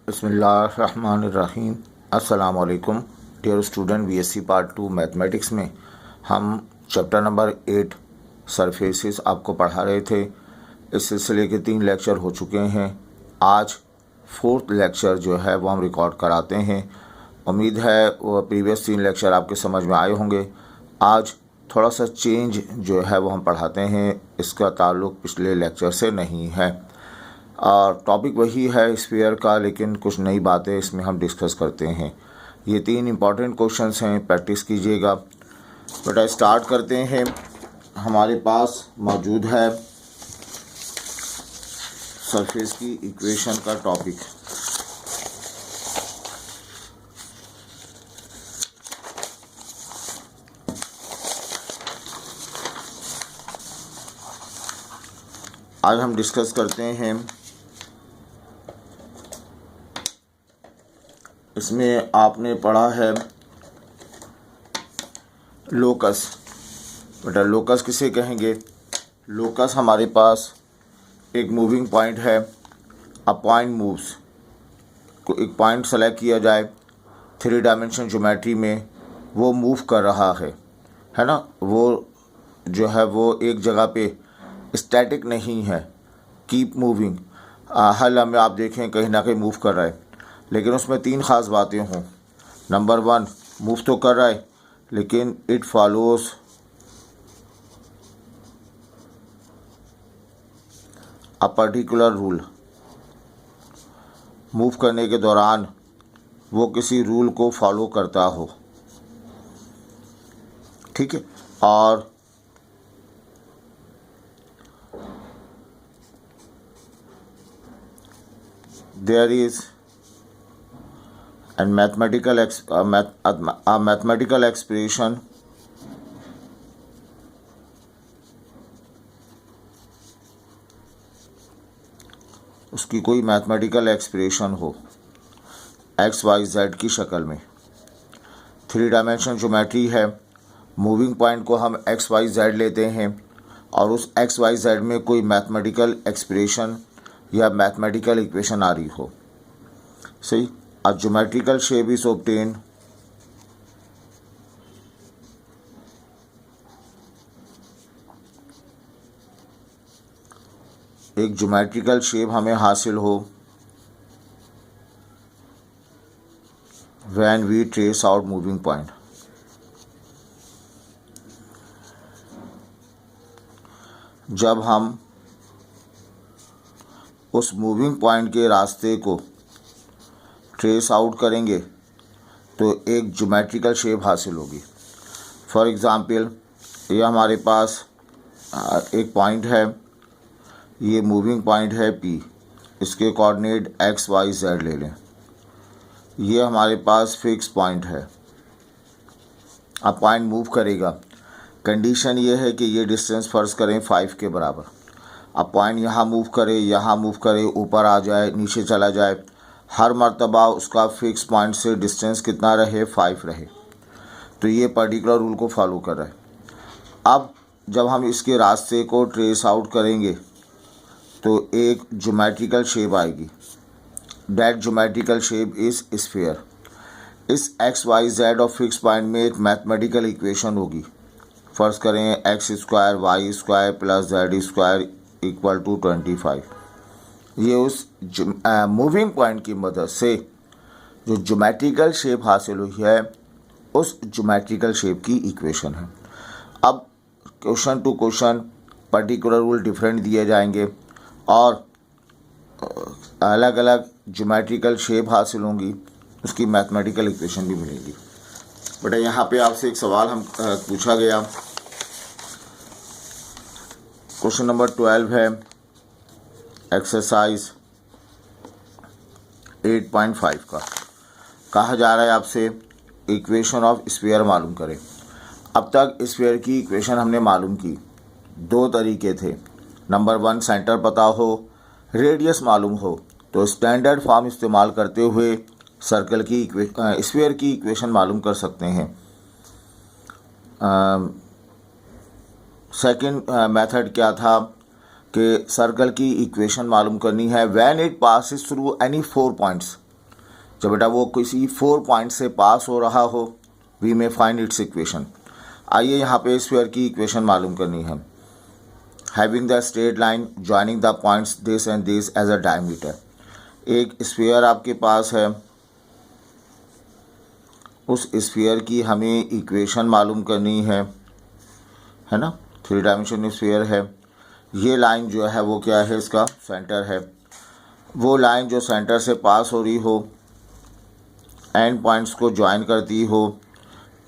बिस्मिल्लाहिर्रहमानिर्रहीम। अस्सलाम वालेकुम dear student. BSc part 2 mathematics में हम चैप्टर नंबर 8 सरफेसेस आपको पढ़ा रहे थे। इस सिलसिले के 3 लेक्चर हो चुके हैं। आज 4th लेक्चर जो है वो हम रिकॉर्ड कराते हैं। उम्मीद है वो प्रीवियस 3 लेक्चर आपके समझ में आए होंगे। आज थोड़ा सा चेंज जो है वो हम पढ़ाते हैं, इसका ताल्लुक़ पिछले लेक्चर से नहीं है और टॉपिक वही है स्फीयर का, लेकिन कुछ नई बातें इसमें हम डिस्कस करते हैं। ये 3 इम्पॉर्टेंट क्वेश्चंस हैं, प्रैक्टिस कीजिएगा। बेटा स्टार्ट करते हैं। हमारे पास मौजूद है सरफेस की इक्वेशन का टॉपिक। आज हम डिस्कस करते हैं, इसमें आपने पढ़ा है लोकस। बेटा लोकस किसे कहेंगे? लोकस हमारे पास एक मूविंग पॉइंट है। अ पॉइंट मूव्स, को एक पॉइंट सेलेक्ट किया जाए 3 डायमेंशन ज्योमेट्री में, वो मूव कर रहा है ना। वो जो है वो एक जगह पे स्टैटिक नहीं है, कीप मूविंग। हल में आप देखें कहीं ना कहीं मूव कर रहा है, लेकिन उसमें 3 ख़ास बातें हों। नंबर 1, मूव तो कर रहा है लेकिन it follows a particular rule. Move करने के दौरान वो किसी रूल को फॉलो करता हो, ठीक है। और there is and mathematical expression उसकी कोई मैथमेटिकल एक्सप्रेशन हो एक्स वाई जेड की शक्ल में। 3 डायमेंशन ज्योमेट्री है, मूविंग पॉइंट को हम एक्स वाई जेड लेते हैं और उस एक्स वाई जेड में कोई मैथमेटिकल एक्सप्रेशन या मैथमेटिकल इक्वेशन आ रही हो। सही। A geometrical shape is obtained एक ज्योमेट्रिकल शेप हमें हासिल हो when we trace out moving point। जब हम उस मूविंग पॉइंट के रास्ते को ट्रेस आउट करेंगे तो एक ज्योमेट्रिकल शेप हासिल होगी। फॉर एग्ज़ाम्पल, ये हमारे पास एक पॉइंट है, ये मूविंग पॉइंट है P, इसके कोऑर्डिनेट एक्स वाई जेड ले लें। ये हमारे पास फिक्स पॉइंट है। अब पॉइंट मूव करेगा, कंडीशन ये है कि ये डिस्टेंस फ़र्ज़ करें 5 के बराबर। अब पॉइंट यहाँ मूव करे, यहाँ मूव करे, ऊपर आ जाए, नीचे चला जाए, हर मर्तबा उसका फिक्स पॉइंट से डिस्टेंस कितना रहे? 5 रहे। तो ये पर्टिकुलर रूल को फॉलो कर रहा है। अब जब हम इसके रास्ते को ट्रेस आउट करेंगे तो एक ज्योमेट्रिकल शेप आएगी। That geometrical shape is sphere. इस एक्स वाई जेड और फिक्स पॉइंट में एक मैथमेटिकल इक्वेशन होगी। फ़र्ज़ करें x square y square plus z square equal to 25। ये उस मूविंग पॉइंट की मदद से जो ज्योमेट्रिकल शेप हासिल हुई है, उस ज्योमेट्रिकल शेप की इक्वेशन है। अब question to question particular rule different दिए जाएंगे और अलग अलग ज्योमेट्रिकल शेप हासिल होंगी, उसकी मैथमेटिकल इक्वेशन भी मिलेगी। बेटा यहाँ पे आपसे एक सवाल हम पूछा गया, क्वेश्चन नंबर 12 है, एक्सरसाइज 8.5 का। कहा जा रहा है आपसे इक्वेशन ऑफ स्फीयर मालूम करें। अब तक स्फीयर की इक्वेशन हमने मालूम की, 2 तरीके थे। नंबर 1, सेंटर पता हो, रेडियस मालूम हो, तो स्टैंडर्ड फॉर्म इस्तेमाल करते हुए सर्कल की स्फीयर की इक्वेशन मालूम कर सकते हैं। सेकंड मेथड क्या था कि सर्कल की इक्वेशन मालूम करनी है when it passes through any 4 points. जब बेटा वो किसी 4 पॉइंट से पास हो रहा हो, we may find its equation. आइए यहाँ पे स्फीयर की इक्वेशन मालूम करनी है। Having the straight line joining the points this and this as a diameter. एक स्फीयर आपके पास है, उस स्फीयर की हमें इक्वेशन मालूम करनी है ना। 3 डायमेंशनल स्फीयर है। ये लाइन जो है वो क्या है, इसका सेंटर है। वो लाइन जो सेंटर से पास हो रही हो, एंड पॉइंट्स को ज्वाइन करती हो,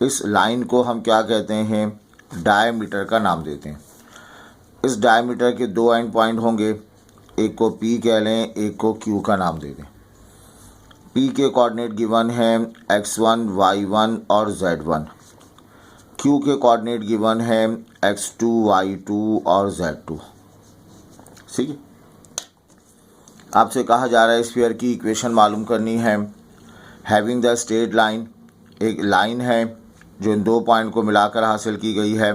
इस लाइन को हम क्या कहते हैं, डायमीटर का नाम देते हैं। इस डायमीटर के 2 एंड पॉइंट होंगे, एक को P कह लें, एक को Q का नाम दे दें। P के कोऑर्डिनेट गिवन है x1, y1 और z1। Q के कोऑर्डिनेट गिवन है x2, y2 और z2। ठीक है। आपसे कहा जा रहा है स्फीयर की इक्वेशन मालूम करनी है। हैविंग द स्ट्रेट लाइन, एक लाइन है जो इन 2 पॉइंट को मिलाकर हासिल की गई है,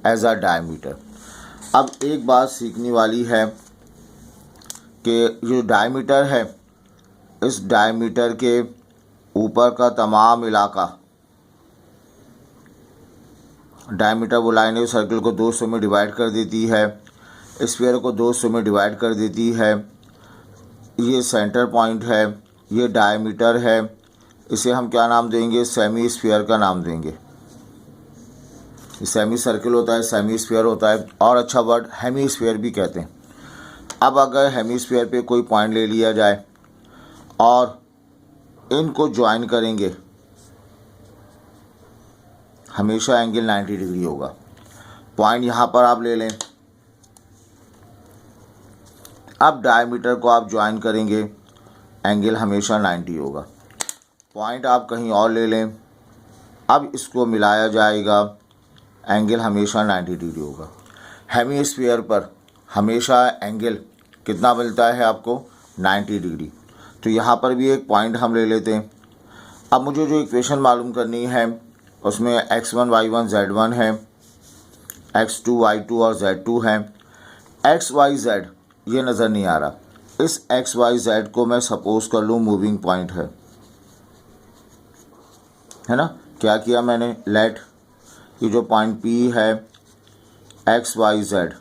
एज अ डायमीटर। अब एक बात सीखने वाली है कि जो डायमीटर है, इस डायमीटर के ऊपर का तमाम इलाका, डायमीटर वो लाइन है सर्कल को 2 हिस्सों में डिवाइड कर देती है, स्फीयर को 2 हिस्सों में डिवाइड कर देती है। ये सेंटर पॉइंट है, ये डायमीटर है, इसे हम क्या नाम देंगे, सेमी स्फीयर का नाम देंगे। सेमी सर्कल होता है, सेमी स्फीयर होता है, और अच्छा वर्ड हेमी स्फीयर भी कहते हैं। अब अगर हेमी स्फीयर पे कोई पॉइंट ले लिया जाए और इनको ज्वाइन करेंगे, हमेशा एंगल 90 डिग्री होगा। पॉइंट यहाँ पर आप ले लें, अब डायमीटर को आप ज्वाइन करेंगे, एंगल हमेशा 90 होगा। पॉइंट आप कहीं और ले लें, अब इसको मिलाया जाएगा, एंगल हमेशा 90 डिग्री होगा। हेमी स्फीयर पर हमेशा एंगल कितना मिलता है आपको, 90 डिग्री। तो यहाँ पर भी एक पॉइंट हम ले लेते हैं। अब मुझे जो इक्वेशन मालूम करनी है उसमें x1, y1, z1 है, x2, y2 और z2 है। x, y, z ये नज़र नहीं आ रहा। इस x, y, z को मैं सपोज कर लूँ मूविंग पॉइंट है ना। क्या किया मैंने, लेट ये जो पॉइंट P है, x, y, z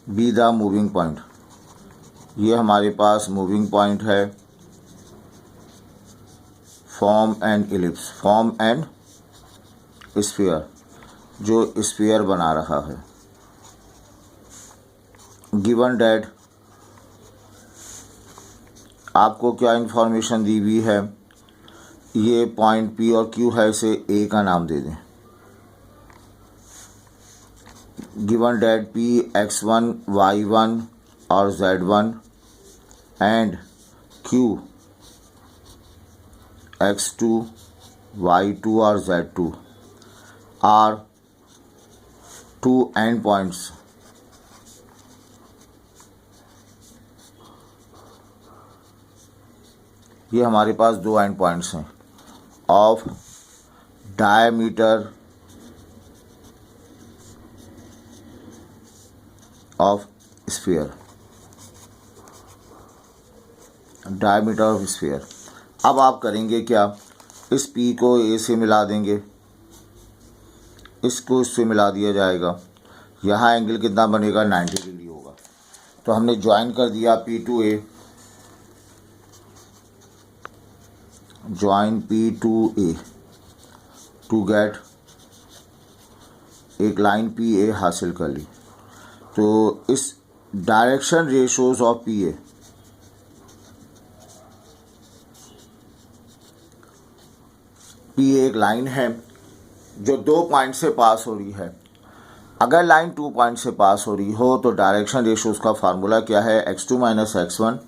be the moving point. ये हमारे पास मूविंग पॉइंट है। Form and ellipse, form and sphere, जो स्फीयर बना रहा है। गिवन डेट आपको क्या इंफॉर्मेशन दी हुई है, ये पॉइंट P और Q है, इसे A का नाम दे दें। Given date P x1, y1 और z1 and Q x2, y2 और z2 आर 2 एंड पॉइंट्स। ये हमारे पास 2 एंड पॉइंट्स हैं of diameter of sphere, diameter of sphere. अब आप करेंगे क्या, इस P को A से मिला देंगे, इसको इससे मिला दिया जाएगा। यहाँ एंगल कितना बनेगा, 90 डिग्री होगा। तो हमने ज्वाइन कर दिया P to A, join P to A to get एक लाइन PA हासिल कर ली। तो इस direction ratios of PA, PA एक लाइन है जो 2 पॉइंट से पास हो रही है। अगर लाइन 2 पॉइंट से पास हो रही हो तो डायरेक्शन रेशोज का फार्मूला क्या है, x2 minus x1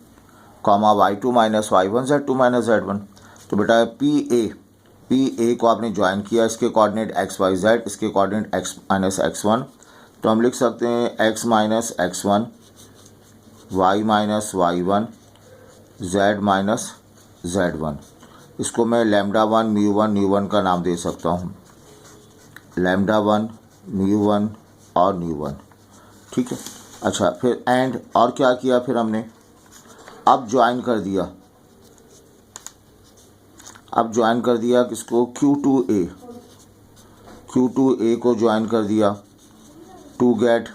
comma y2 minus y1 z2 minus z1। तो बेटा PA को आपने ज्वाइन किया, इसके कोऑर्डिनेट x y z, इसके कोऑर्डिनेट x माइनस x1। तो हम लिख सकते हैं x minus x1, y minus y1, z minus z1। इसको मैं λ1 μ1 μ1 का नाम दे सकता हूँ, λ1 μ1 और μ1। ठीक है। अच्छा, फिर एंड और क्या किया, फिर हमने अब ज्वाइन कर दिया किसको, Q2A को ज्वाइन कर दिया टू गेट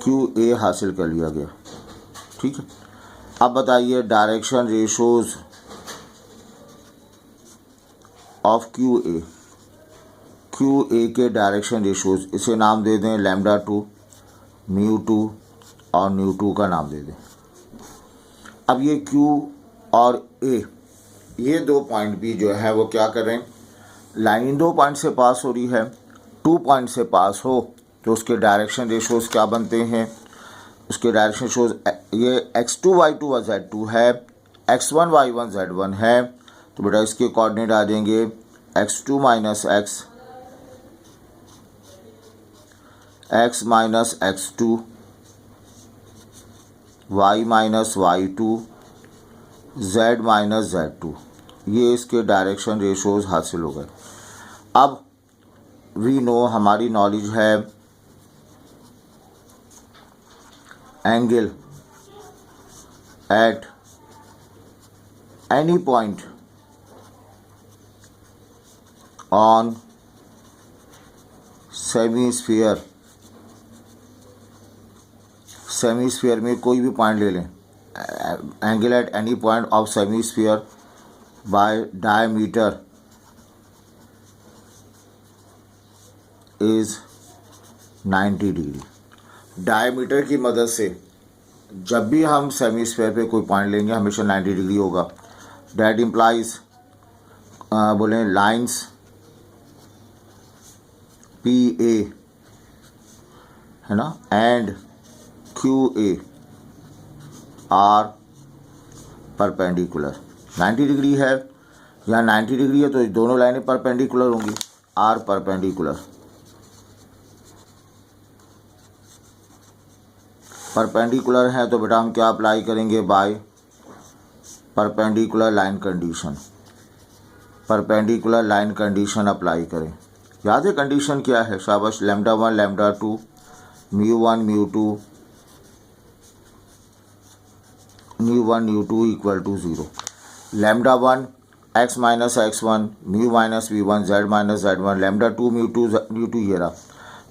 QA हासिल कर लिया गया। ठीक है, अब बताइए डायरेक्शन रेशोज ऑफ QA के डायरेक्शन रेशोज, इसे नाम दे दें λ2, μ2 और μ2 का नाम दे दें। अब ये Q और A, ये दो पॉइंट भी जो है वो क्या कर रहे हैं, लाइन 2 पॉइंट से पास हो रही है, 2 पॉइंट से पास हो तो उसके डायरेक्शन रेशोज क्या बनते हैं, उसके डायरेक्शन रेशोज, ये x2 y2 व z2 है, x1 y1 z1 है, तो बेटा इसके कोऑर्डिनेट आ जाएंगे x2 minus x minus x2, y minus y2, z minus z2। ये इसके डायरेक्शन रेशोज हासिल हो गए। अब वी नो, हमारी नॉलेज है angle at any point on semi में कोई भी पॉइंट ले लें, angle at any point of semi sphere bye diameter is 90 degree. Diameter की मदद से जब भी हम सेमी स्फीयर पे कोई पॉइंट लेंगे हमेशा 90 डिग्री होगा। दैट इम्प्लाइज बोलें लाइंस PA है ना and QA are perpendicular. 90 degree है, यहाँ 90 डिग्री है तो दोनों लाइनें परपेंडिकुलर होंगी, आर परपेंडिकुलर है तो बेटा हम क्या अप्लाई करेंगे, by perpendicular line condition apply करें। याद है कंडीशन क्या है, शाबाश, λ1 λ2 μ1 μ2 equal to 0। λ1 x minus x1 μ minus v1 z minus z1 λ2 μ2 ये रहा,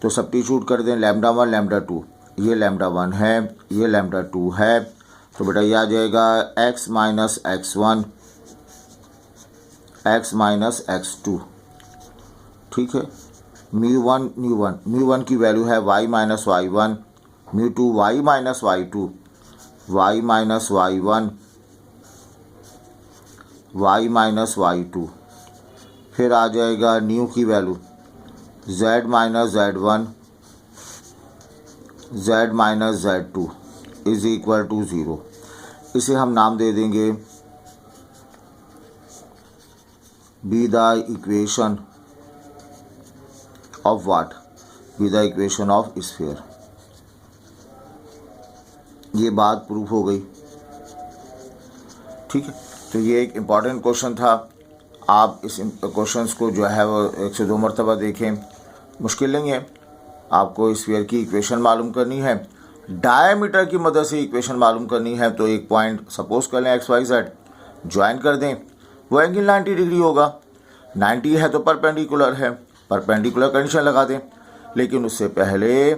तो सब्स्टिट्यूट कर दें λ1 λ2, ये λ1 है, ये λ2 है, तो बेटा ये आ जाएगा x minus x1 x minus x2। ठीक है, μ1 की वैल्यू है y minus y1, μ2 y minus y2, y minus y1, y minus y2। फिर आ जाएगा न्यू की value z minus z1, z minus z2 is equal to 0। इसे हम नाम दे देंगे be the equation of what, be the equation of sphere. ये बात प्रूफ हो गई। ठीक है, तो ये एक इम्पॉर्टेंट क्वेश्चन था। आप इस क्वेश्चंस को जो है वो 1 से 2 मरतबा देखें, मुश्किल नहीं है। आपको स्फीयर की इक्वेशन मालूम करनी है, डायमीटर की मदद से इक्वेशन मालूम करनी है, तो एक पॉइंट सपोज कर लें XYZ, ज्वाइन कर दें, वो एंगल 90 डिग्री होगा। 90 है तो परपेंडिकुलर है, परपेंडिकुलर कंडीशन लगा दें, लेकिन उससे पहले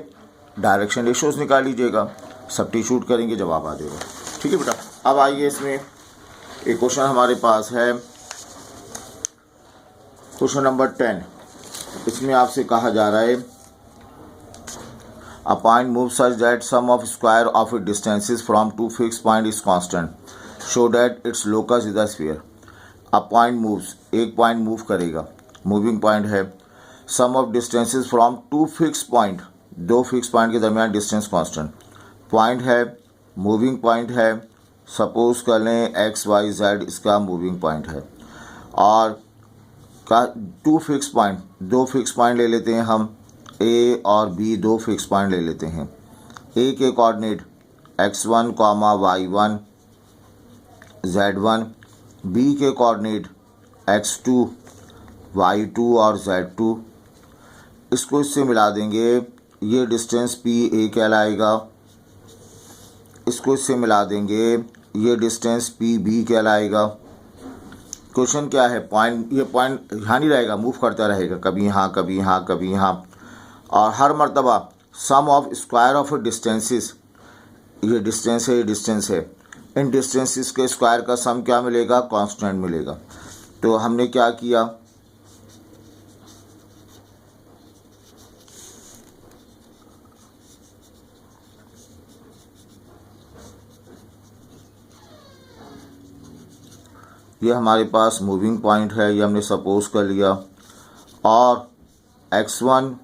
डायरेक्शन रेशोज निकाल लीजिएगा, सब्स्टिट्यूट करेंगे, जवाब आ जाएगा। ठीक है बेटा, अब आइए इसमें एक क्वेश्चन हमारे पास है, क्वेश्चन नंबर 10। इसमें आपसे कहा जा रहा है a point move such that sum of square of it distances from two fix point is constant, show that its locus is the sphere. A point moves, एक पॉइंट मूव करेगा, moving point है, sum of distances from two fix point, दो fix point के दरमियान distance constant, point है, moving point है, suppose कर लें XYZ इसका मूविंग पॉइंट है, और का 2 फिक्स पॉइंट, 2 फिक्स पॉइंट ले लेते हैं हम, A और B 2 फिक्स पॉइंट ले लेते हैं। A के coordinate x1, y1 z1, B के कोऑर्डिनेट x2, y2 और z2। इसको इससे मिला देंगे, ये डिस्टेंस PA कहलाएगा, इसको इससे मिला देंगे, ये डिस्टेंस पी बी कहलाएगा। क्वेश्चन क्या है, पॉइंट, ये पॉइंट यहाँ नहीं रहेगा, मूव करता रहेगा, कभी यहाँ कभी यहाँ कभी यहाँ, और हर मर्तबा सम ऑफ स्क्वायर ऑफ डिस्टेंसेस, ये डिस्टेंस है, ये डिस्टेंस है, इन डिस्टेंसेस के स्क्वायर का सम क्या मिलेगा, कांस्टेंट मिलेगा। तो हमने क्या किया, ये हमारे पास मूविंग पॉइंट है, ये हमने सपोज कर लिया, और x1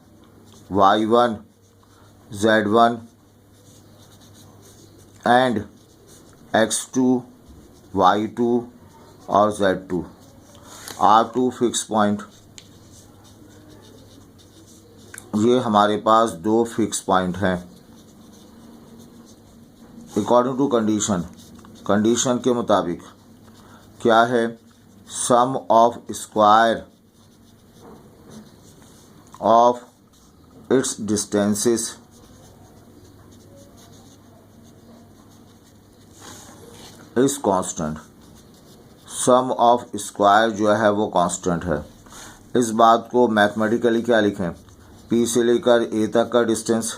y1 z1 and x2 y2 और z2 are to fix point. ये हमारे पास दो फिक्स पॉइंट हैं अकॉर्डिंग टू कंडीशन। कंडीशन के मुताबिक क्या है, sum of square of its distances is constant. Sum of square जो है वो कांस्टेंट है। इस बात को मैथमेटिकली क्या लिखें, P से लेकर A तक का डिस्टेंस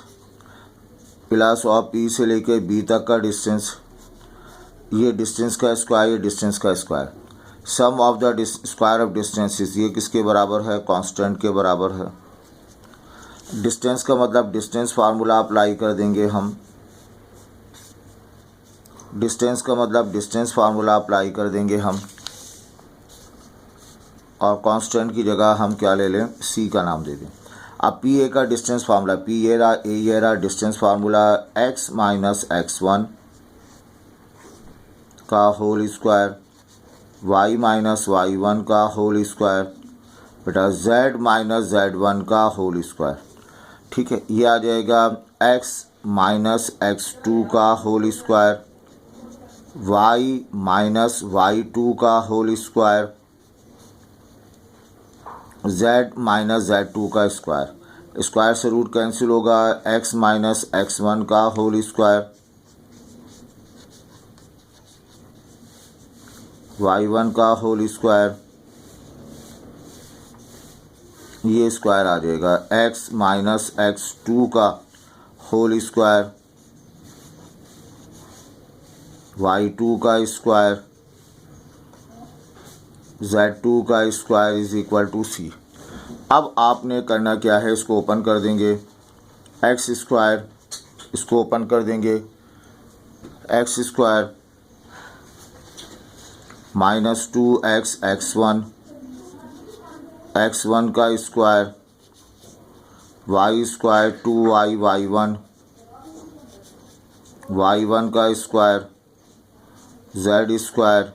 प्लस और P से लेकर B तक का डिस्टेंस, ये डिस्टेंस का स्क्वायर, ये डिस्टेंस का square, sum of the square of distances, ये किसके बराबर है, कांस्टेंट के बराबर है। डिस्टेंस का मतलब डिस्टेंस फार्मूला अप्लाई कर देंगे हम, डिस्टेंस का मतलब डिस्टेंस फार्मूला अप्लाई कर देंगे हम, और कांस्टेंट की जगह हम क्या ले लें, C का नाम दे दें। अब पी ए का डिस्टेंस फार्मूला, पी ए रहा distance formula x minus x1 का whole square, y minus y1 का होल स्क्वायर बेटा z माइनस z1 का होल स्क्वायर। ठीक है, ये आ जाएगा x माइनस x2 का whole square, y minus y2 का whole square, z minus z2 का स्क्वायर। स्क्वायर से रूट कैंसिल होगा, x माइनस x1 का होल स्क्वायर, y1 का होल स्क्वायर, ये स्क्वायर आ जाएगा x माइनस x2 का होल स्क्वायर, y2 का स्क्वायर, z2 का square is equal to C। अब आपने करना क्या है, इसको ओपन कर देंगे, x स्क्वायर, इसको ओपन कर देंगे, x square minus 2x x1, x1 का square, y square 2y y1, y1 का square, z square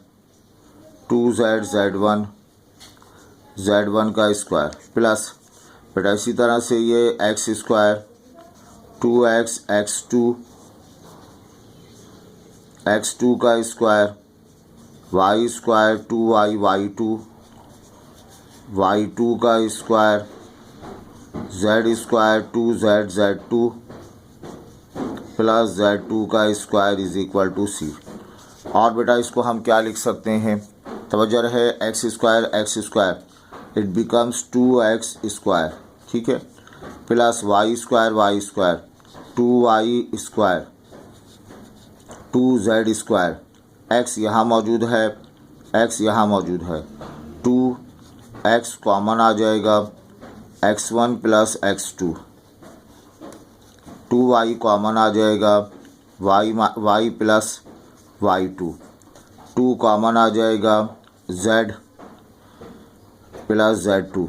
2z z1, z1 का स्क्वायर प्लस बेटा इसी तरह से ये x square 2x x2, x2 का square, y square 2y y2, y2 का square, z square 2z z2 plus z2 का square is equal to C। और बेटा इसको हम क्या लिख सकते हैं, तवज्जो है, x square it becomes 2x square, ठीक है, plus y square 2y square 2z square, x यहाँ मौजूद है, x यहाँ मौजूद है, 2x कॉमन आ जाएगा, x1 plus x2, 2y common आ जाएगा, y प्लस y2, 2 कॉमन आ जाएगा, z प्लस z2,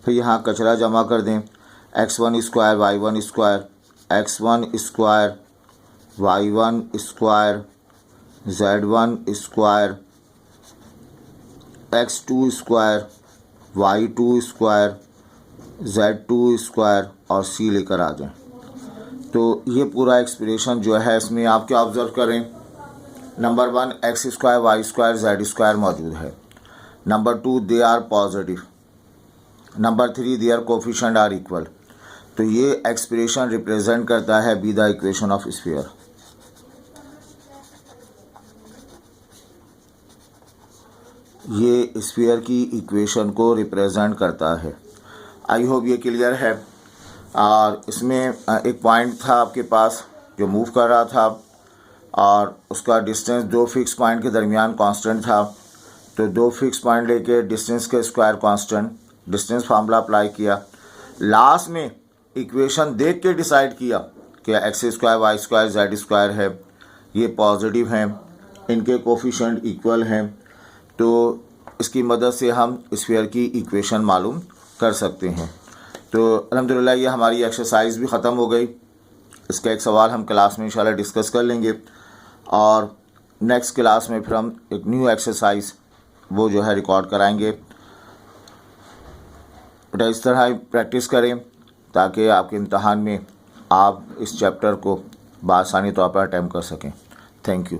फिर यहाँ कचरा जमा कर दें, x1 square y1 square, x1 square y1 square z1 square, x2 square y2 square z2 square और C लेकर आ जाएं। तो ये पूरा एक्सप्रेशन जो है इसमें आप क्या ऑब्जर्व करें, number 1 x square y square z square मौजूद है, number 2 they are positive, number 3 their coefficient are equal. तो ये एक्सप्रेशन रिप्रेजेंट करता है be the equation of sphere. ये स्फीयर की इक्वेशन को रिप्रेजेंट करता है। आई होप ये क्लियर है। और इसमें एक पॉइंट था आपके पास जो मूव कर रहा था और उसका डिस्टेंस दो फिक्स पॉइंट के दरमियान कांस्टेंट था, तो दो फिक्स पॉइंट लेके डिस्टेंस के square constant, distance formula apply किया। लास्ट में इक्वेशन देख के डिसाइड किया कि x square y square z square है, ये पॉजिटिव हैं, इनके कोफिशिएंट इक्वल हैं, तो इसकी मदद से हम स्फीयर की इक्वेशन मालूम कर सकते हैं। तो अल्हम्दुलिल्लाह ये हमारी एक्सरसाइज भी ख़त्म हो गई। इसका एक सवाल हम क्लास में इंशाल्लाह डिस्कस कर लेंगे और नेक्स्ट क्लास में फिर हम एक न्यू एक्सरसाइज वो जो है रिकॉर्ड कराएंगे। बेटा इस तरह प्रैक्टिस करें ताकि आपके इम्तहान में आप इस चैप्टर को बआसानी तौर पर अटैम्प्ट कर सकें। Thank you.